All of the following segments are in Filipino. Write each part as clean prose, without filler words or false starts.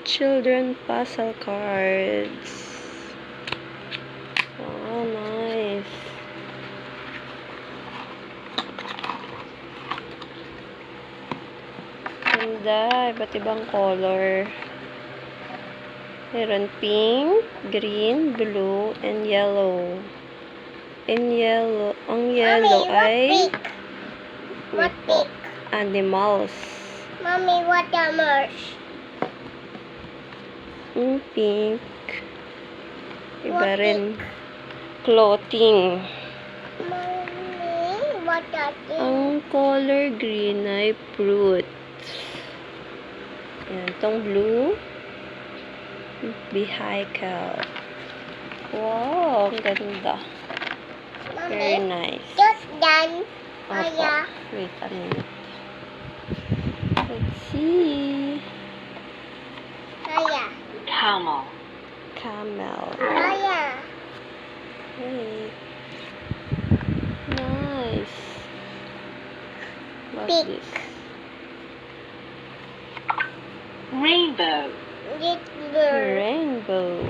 children puzzle cards. Oh, nice. Ganda, iba't ibang color. Meron pink, green, blue, and yellow. Ang yellow ay What pig? animals. Mommy, what animals? Yung pink, iba What rin. Clothing. Mommy, what are they? Ang color green ay fruit. Yan, itong blue, vehicle. Wow, ang ganda. Very Mommy, nice. just done. Opo. Aya. Wait a minute. Let's see. Aya. Camel. Camel. Aya. Wait. Nice. What's Pig. this? Rainbow. This bird. Rainbow.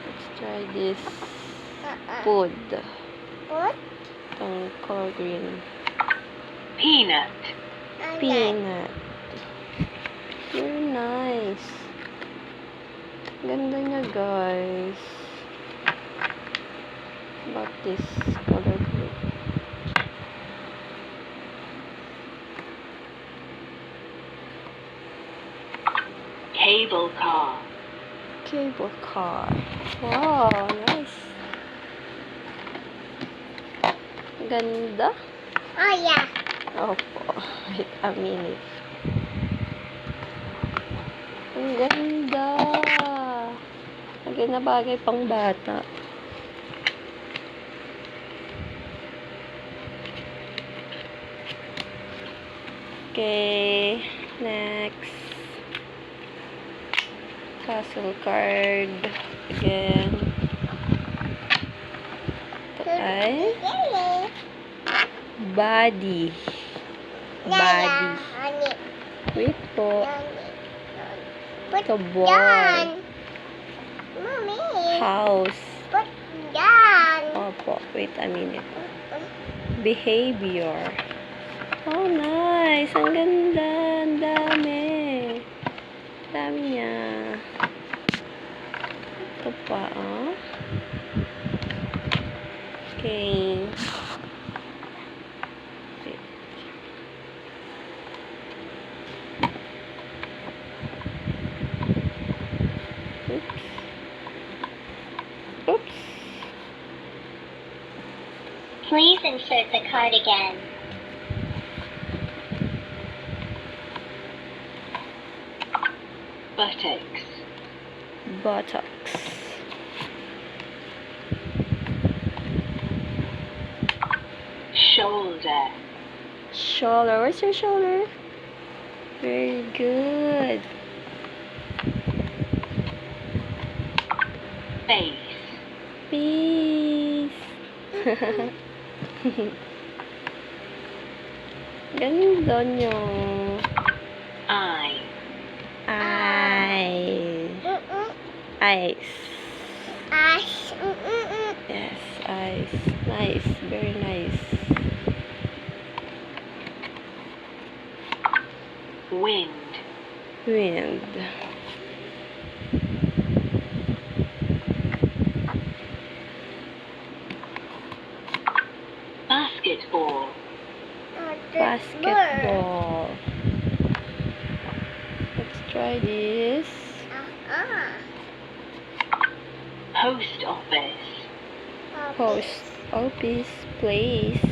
Let's try this. Uh-uh. Food. What? Itong color green. Peanut. Peanut. Very nice. Ganda niya, guys. About this color blue. Cable car. Cable car. Wow, nice. Ganda. Aya. Opo. Wait a minute. Ang ganda. Bagay na bagay pang bata. Okay. Next. Puzzle card. Again. Ito ay body. Body. Honey. Wait po. Put Ito ball. down. Mommy. House. Put down. Opo. Wait a minute. Behavior. Oh, nice. Ang ganda. Ang dami. Dami niya. Ito pa, oh. Okay. Wait. Oops. Oops. Please insert the card again. Buttocks. Buttocks. Shoulder. Shoulder. Where's your shoulder? Very good. Face. Peace. Ganda niyo. Eye. Eyes. Ash. Yes, eyes. Nice. Very nice. Wind. Wind. Basketball. Basketball. Let's try this. Post office. Post office place.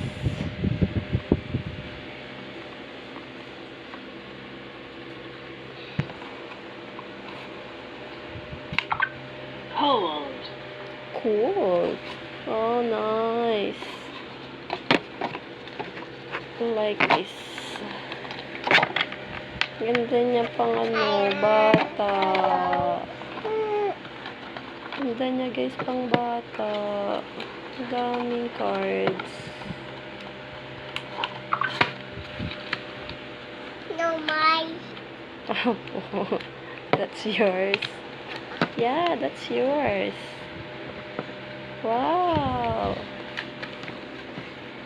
Cold. Cool. Oh, nice. I like this. Ganda niya pang bata. Ganda niya, guys, pang bata. Daming cards. No, my. Opo. That's yours. Yeah, that's yours. Wow.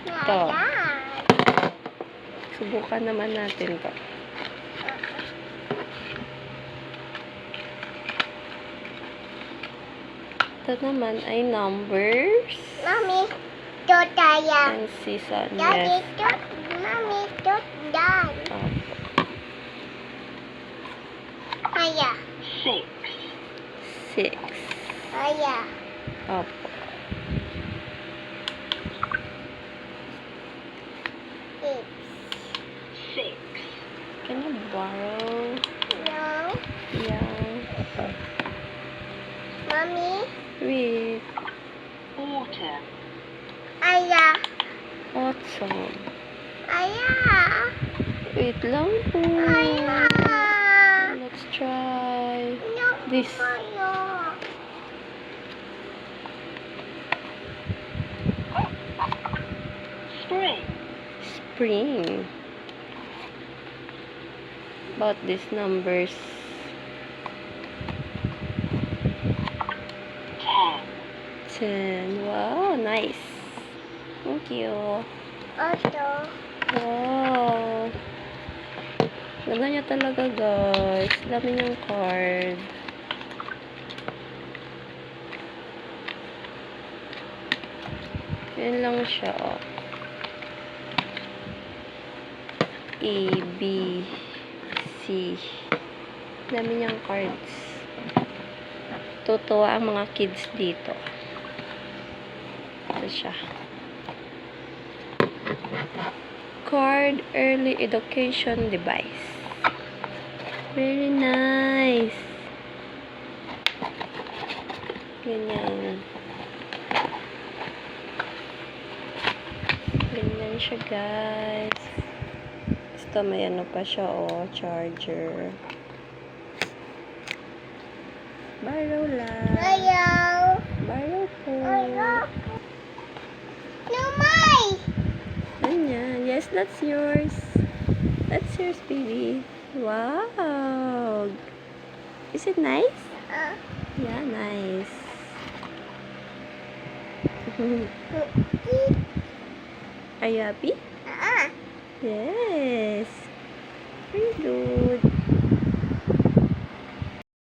Ito. Subukan naman natin to. Ito naman ay numbers. Mommy, don't die. And season. Daddy, Yes. Mommy, don't die. Opo. Aya, 6, 6. aya. Opo. Eight. 6, Can you borrow? No. Yeah. Mommy, Wait. autumn, aya, Autumn. aya, Wait lang po. aya. Let's try No, this. Mayo. spring, Spring. About these numbers. 10, 10. Wow, nice. Thank you. Auto. Wow. Ganda niya talaga, guys. Dami niyang card. Yan lang siya, oh. A, B, C. Dami niyang cards. Tutuwa ang mga kids dito. Ito siya. Card Early Education Device. Very nice. Ganyan. Ganyan siya, guys. Ito, may ano pa siya, oh. Charger. Borrow lang. Mayo. Borrow po. Mayo. No, May. Ganyan. Yes, that's yours. That's yours, baby. Wow. Is it nice? Yeah, nice. Are you happy? Yes. Very good.